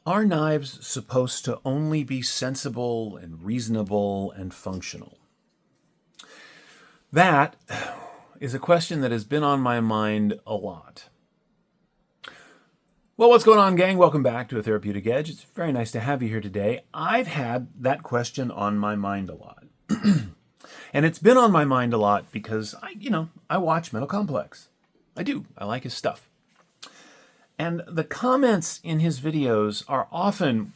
Are knives supposed to only be sensible and reasonable and functional? That is a question that has been on my mind a lot. Well, what's going on, gang? Welcome back to A Therapeutic Edge. It's very nice to have you here today. I've had that question on my mind a lot. And it's been on my mind a lot because I watch Metal Complex. I do. I like his stuff. And the comments in his videos are often,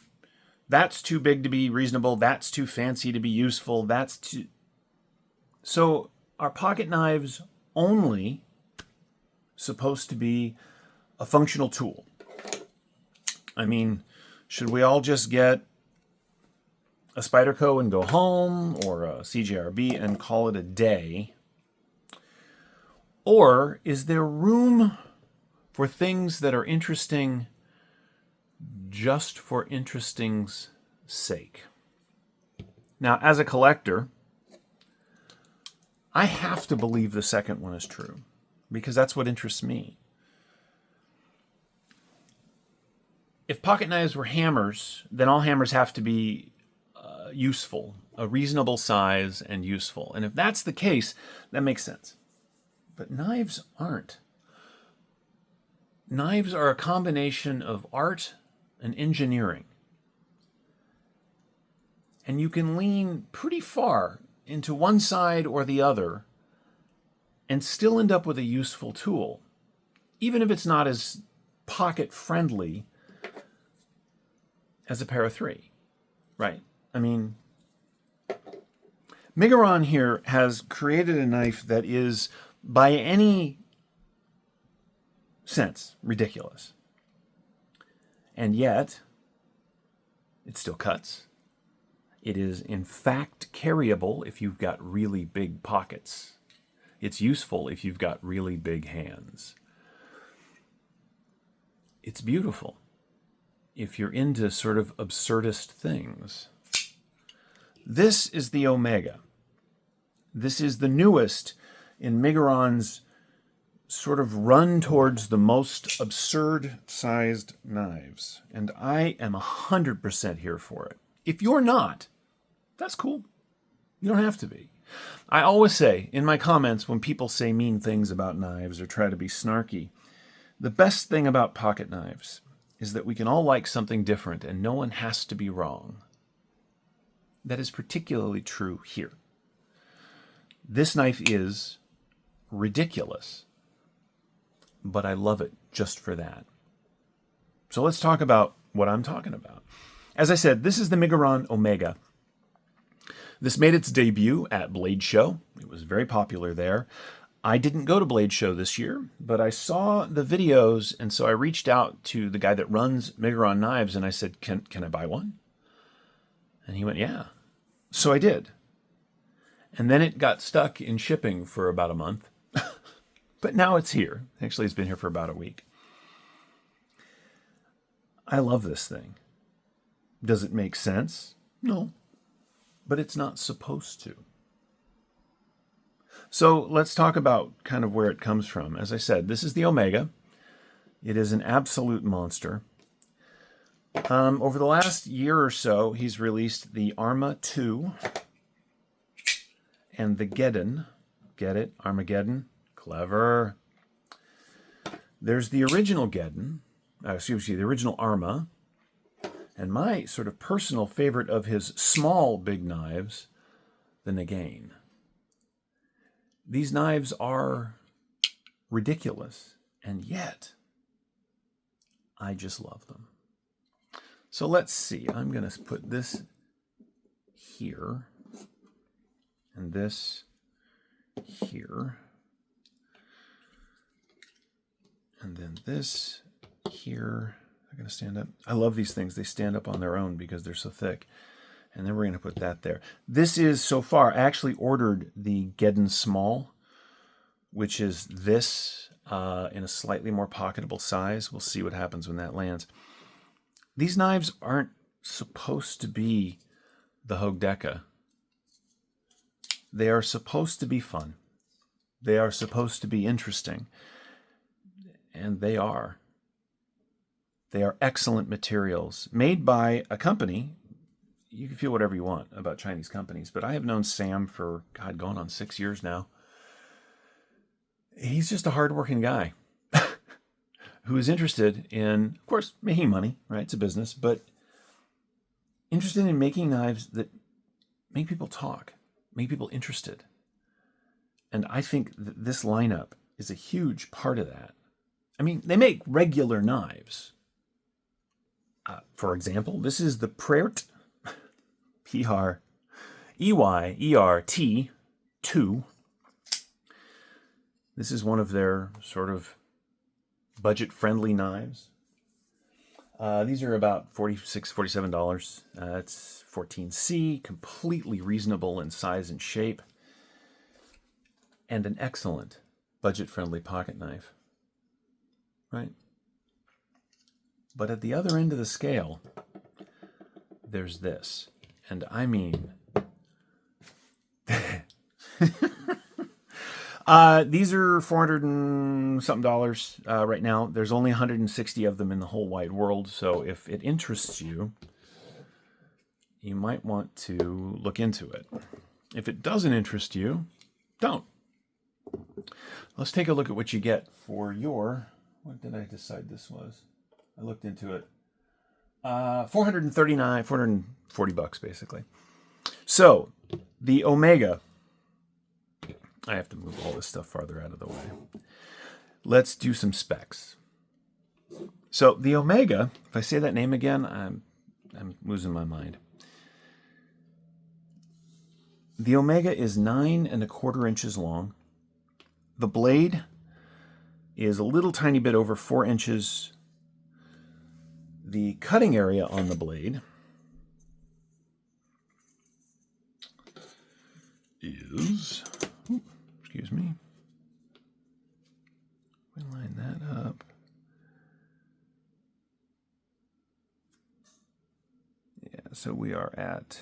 that's too big to be reasonable, that's too fancy to be useful, that's too... So are pocket knives only supposed to be a functional tool? I mean, should we all just get a Spyderco and go home, or a CJRB and call it a day? Or is there room for things that are interesting just for interesting's sake? Now, as a collector, I have to believe the second one is true, because that's what interests me. If pocket knives were hammers, then all hammers have to be useful, a reasonable size and useful. And if that's the case, that makes sense. But knives aren't. Knives are a combination of art and engineering. And you can lean pretty far into one side or the other and still end up with a useful tool, even if it's not as pocket-friendly as a pair of three, right? I mean, Miguron here has created a knife that is, by any sense, ridiculous. And yet, it still cuts. It is, in fact, carryable if you've got really big pockets. It's useful if you've got really big hands. It's beautiful if you're into sort of absurdist things. This is the Omega. This is the newest in Miguron's sort of run towards the most absurd-sized knives. And I am 100% here for it. If you're not, that's cool. You don't have to be. I always say in my comments when people say mean things about knives or try to be snarky, the best thing about pocket knives is that we can all like something different and no one has to be wrong. That is particularly true here. This knife is ridiculous, but I love it just for that. So let's talk about what I'm talking about. As I said, this is the Miguron Omega. This made its debut at Blade Show. It was very popular there. I didn't go to Blade Show this year, but I saw the videos, and so I reached out to the guy that runs Miguron Knives, and I said, can I buy one? And he went, yeah. So I did. And then it got stuck in shipping for about a month. But now it's here. Actually, it's been here for about a week. I love this thing. Does it make sense? No. But it's not supposed to. So let's talk about kind of where it comes from. As I said, this is the Omega. It is an absolute monster. Over the last year or so, he's released the Arma 2 and the Geddon. Get it? Armageddon? Clever. There's the original Geddon, the original Arma, and my sort of personal favorite of his small big knives, the Nagain. These knives are ridiculous, and yet I just love them. So let's see. I'm going to put this here and this here. And then this here. They're going to stand up. I love these things. They stand up on their own because they're so thick. And then we're going to put that there. This is, so far, I actually ordered the Geddon Small, which is this in a slightly more pocketable size. We'll see what happens when that lands. These knives aren't supposed to be the Hogue Deca. They are supposed to be fun. They are supposed to be interesting. And they are. They are excellent materials made by a company. You can feel whatever you want about Chinese companies, but I have known Sam for, God, going on 6 years now. He's just a hardworking guy who is interested in, of course, making money, right? It's a business, but interested in making knives that make people talk, make people interested. And I think this lineup is a huge part of that. I mean, they make regular knives. For example, this is the Preyert P-R-E-Y-E-R-T 2. This is one of their sort of budget-friendly knives. These are about $46, $47. It's 14C, completely reasonable in size and shape, and an excellent budget-friendly pocket knife, right? But at the other end of the scale, there's this. And I mean, these are $400 and something right now. There's only 160 of them in the whole wide world. So if it interests you, you might want to look into it. If it doesn't interest you, don't. Let's take a look at what you get for your, what did I decide this was? I looked into it. $440 basically. So the Omega, I have to move all this stuff farther out of the way. Let's do some specs. So the Omega, if I say that name again, I'm losing my mind. The Omega is 9 1/4 inches long. The blade is a little tiny bit over 4 inches. The cutting area on the blade is, excuse me, we line that up. Yeah, so we are at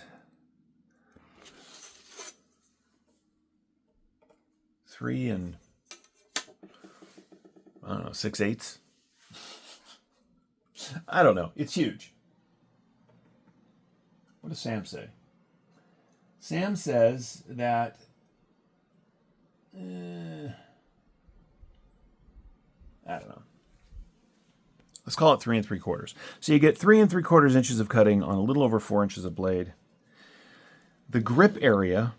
3 6/8. I don't know. It's huge. What does Sam say? Sam says that I don't know. Let's call it 3 3/4. So you get 3 3/4 inches of cutting on a little over 4 inches of blade. The grip area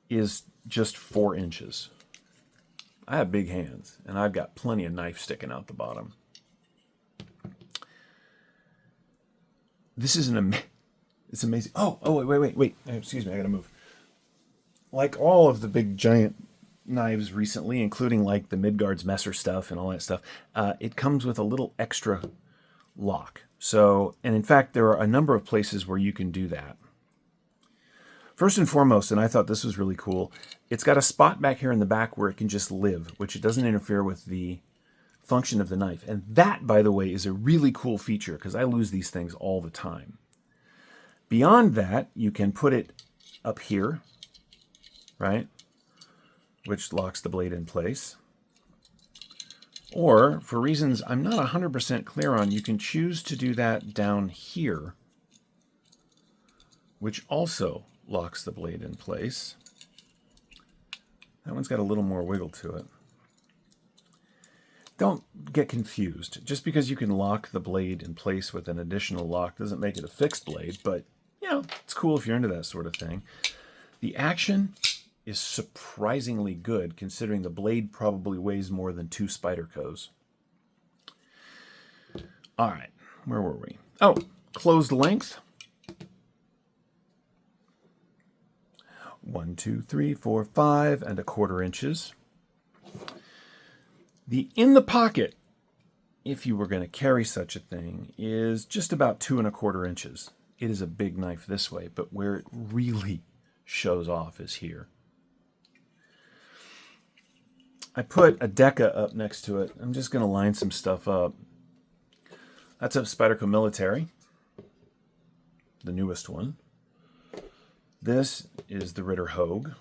is just 4 inches. I have big hands, and I've got plenty of knife sticking out the bottom. This is it's amazing. Oh, wait. Excuse me, I gotta move. Like all of the big giant knives recently, including like the Midgard's Messer stuff and all that stuff, it comes with a little extra lock. So, and in fact, there are a number of places where you can do that. First and foremost, and I thought this was really cool, it's got a spot back here in the back where it can just live, which it doesn't interfere with the function of the knife. And that, by the way, is a really cool feature because I lose these things all the time. Beyond that, you can put it up here, right, which locks the blade in place. Or, for reasons I'm not 100% clear on, you can choose to do that down here, which also locks the blade in place. That one's got a little more wiggle to it. Don't get confused. Just because you can lock the blade in place with an additional lock doesn't make it a fixed blade, but, you know, it's cool if you're into that sort of thing. The action is surprisingly good, considering the blade probably weighs more than 2 Spydercos. All right, where were we? Oh, closed length. 1, 2, 3, 4, 5 1/4 inches. The in the pocket, if you were going to carry such a thing, is just about 2 1/4 inches. It is a big knife this way, but where it really shows off is here. I put a Deca up next to it. I'm just going to line some stuff up. That's a Spyderco Military, the newest one. This is the Ritter Hogue.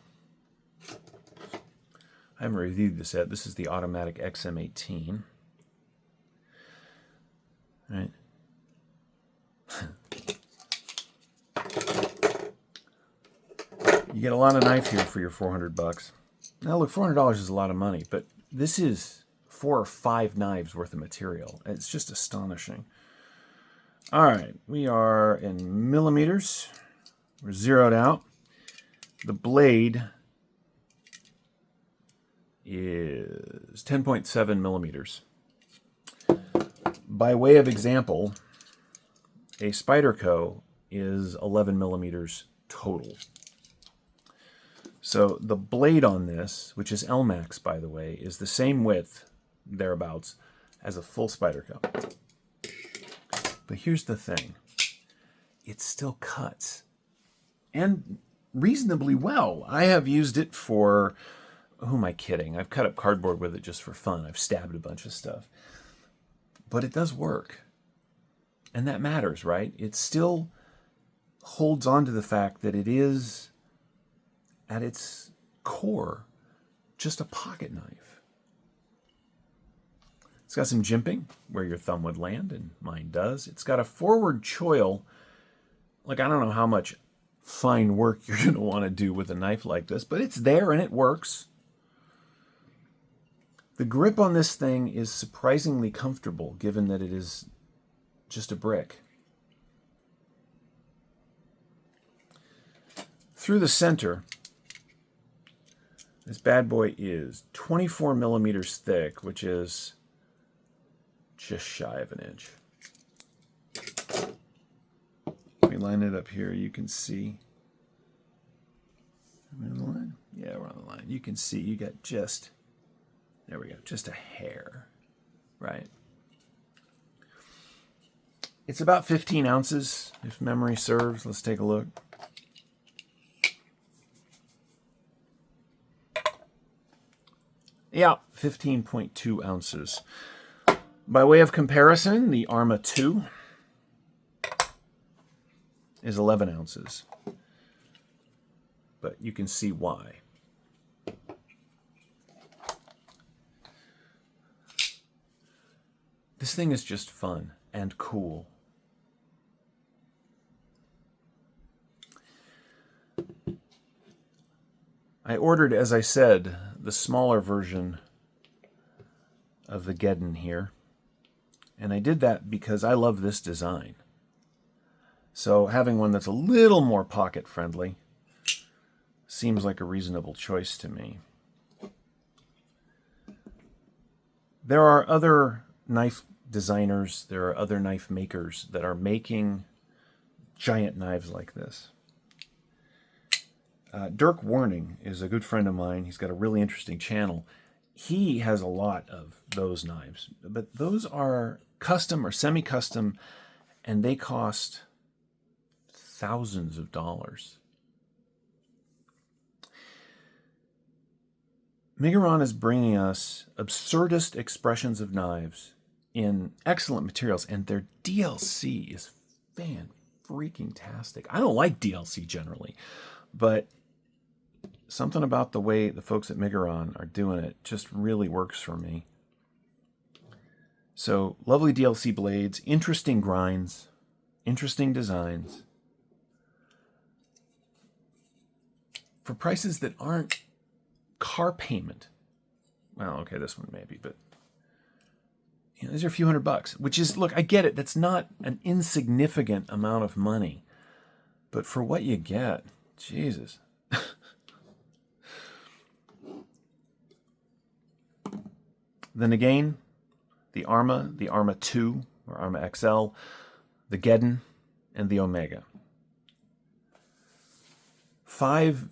I haven't reviewed this yet. This is the automatic XM18. You get a lot of knife here for your $400. Now look, $400 is a lot of money, but this is 4 or 5 knives worth of material. It's just astonishing. All right, we are in millimeters. We're zeroed out. The blade is 10.7 millimeters. By way of example, a Spyderco is 11 millimeters total. So the blade on this, which is Elmax, by the way, is the same width, thereabouts, as a full Spyderco. But here's the thing. It still cuts. And reasonably well. I have used it for, who am I kidding? I've cut up cardboard with it just for fun. I've stabbed a bunch of stuff. But it does work. And that matters, right? It still holds on to the fact that it is, at its core, just a pocket knife. It's got some jimping where your thumb would land, and mine does. It's got a forward choil. Like, I don't know how much fine work you're going to want to do with a knife like this, but it's there and it works. The grip on this thing is surprisingly comfortable, given that it is just a brick. Through the center, this bad boy is 24 millimeters thick, which is just shy of an inch. Let me line it up here. You can see. Are we on the line? Yeah, we're on the line. You can see you got just, there we go, just a hair, right? It's about 15 ounces, if memory serves. Let's take a look. Yeah, 15.2 ounces. By way of comparison, the Arma 2 is 11 ounces. But you can see why. This thing is just fun and cool. I ordered, as I said, the smaller version of the Geddon here. And I did that because I love this design. So having one that's a little more pocket friendly seems like a reasonable choice to me. There are other knife designers, there are other knife makers that are making giant knives like this. Dirk Warning is a good friend of mine. He's got a really interesting channel. He has a lot of those knives, but those are custom or semi-custom, and they cost thousands of dollars. Miguron is bringing us absurdist expressions of knives in excellent materials, and their DLC is fan-freaking-tastic. I don't like DLC generally, but something about the way the folks at Miguron are doing it just really works for me. So, lovely DLC blades, interesting grinds, interesting designs, for prices that aren't car payment. Well, okay, this one maybe, but you know, these are a few $100, which is, look, I get it. That's not an insignificant amount of money, but for what you get, Jesus. Then again, the Arma 2 or Arma XL, the Geddon, and the Omega. 5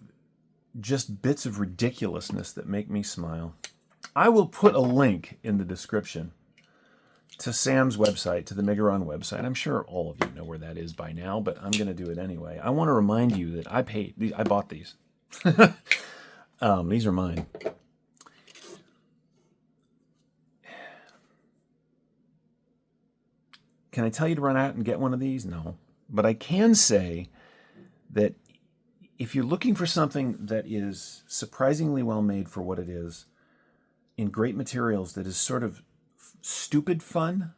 just bits of ridiculousness that make me smile. I will put a link in the description to Sam's website, to the Miguron website. I'm sure all of you know where that is by now, but I'm going to do it anyway. I want to remind you that I bought these. These are mine. Can I tell you to run out and get one of these? No. But I can say that if you're looking for something that is surprisingly well made for what it is, in great materials, that is sort of stupid fun,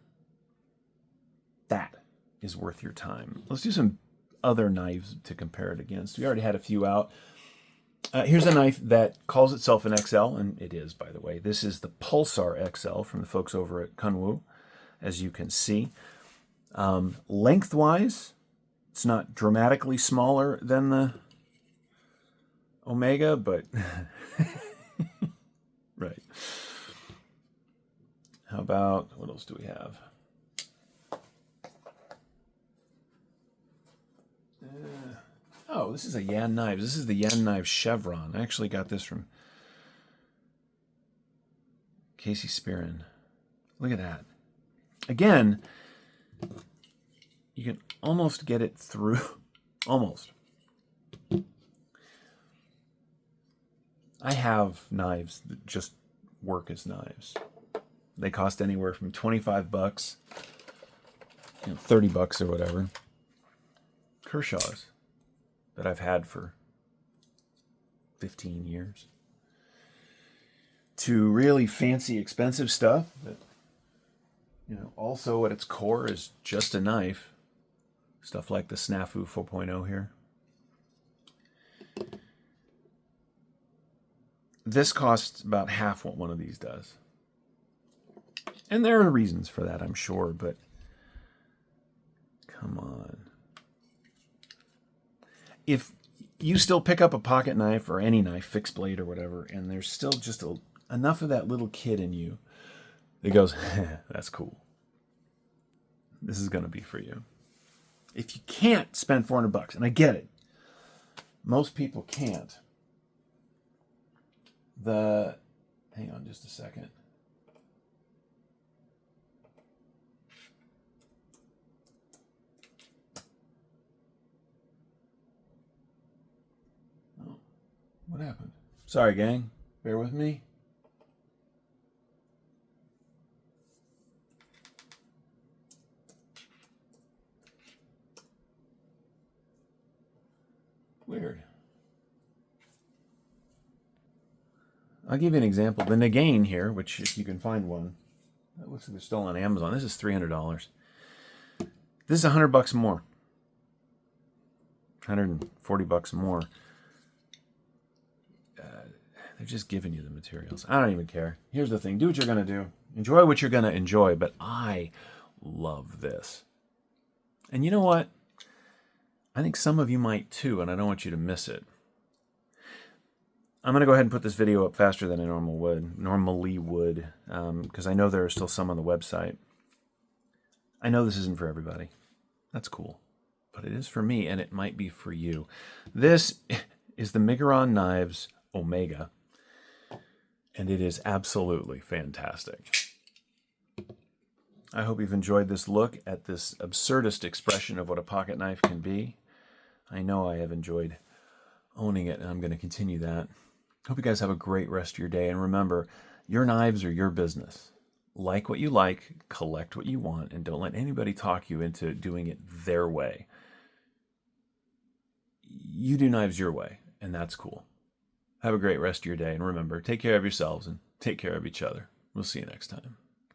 that is worth your time. Let's do some other knives to compare it against. We already had a few out. Here's a knife that calls itself an XL, and it is, by the way. This is the Pulsar XL from the folks over at Kunwu, as you can see. Lengthwise, it's not dramatically smaller than the Omega, but right. How about, what else do we have? Oh, this is a Yan Knives. This is the Yan Knives Chevron. I actually got this from Casey Spearin. Look at that. Again, you can almost get it through. Almost. I have knives that just work as knives. They cost anywhere from $25, 30 bucks or whatever. Kershaw's that I've had for 15 years. To really fancy, expensive stuff that, also at its core is just a knife. Stuff like the Snafu 4.0 here. This costs about half what one of these does. And there are reasons for that, I'm sure, but come on. If you still pick up a pocket knife or any knife, fixed blade or whatever, and there's still just enough of that little kid in you that goes, that's cool. This is going to be for you. If you can't spend $400, and I get it, most people can't. Hang on just a second. Oh, what happened? Sorry, gang. Bear with me. Weird. I'll give you an example. The Nagain here, which if you can find one, that looks like they're still on Amazon. This is $300. This is $100 more. $140 more. They're just giving you the materials. I don't even care. Here's the thing. Do what you're going to do. Enjoy what you're going to enjoy. But I love this. And you know what? I think some of you might too, and I don't want you to miss it. I'm going to go ahead and put this video up faster than I normally would, because I know there are still some on the website. I know this isn't for everybody. That's cool. But it is for me, and it might be for you. This is the Miguron Knives Omega, and it is absolutely fantastic. I hope you've enjoyed this look at this absurdist expression of what a pocket knife can be. I know I have enjoyed owning it, and I'm going to continue that. Hope you guys have a great rest of your day. And remember, your knives are your business. Like what you like, collect what you want, and don't let anybody talk you into doing it their way. You do knives your way, and that's cool. Have a great rest of your day. And remember, take care of yourselves and take care of each other. We'll see you next time.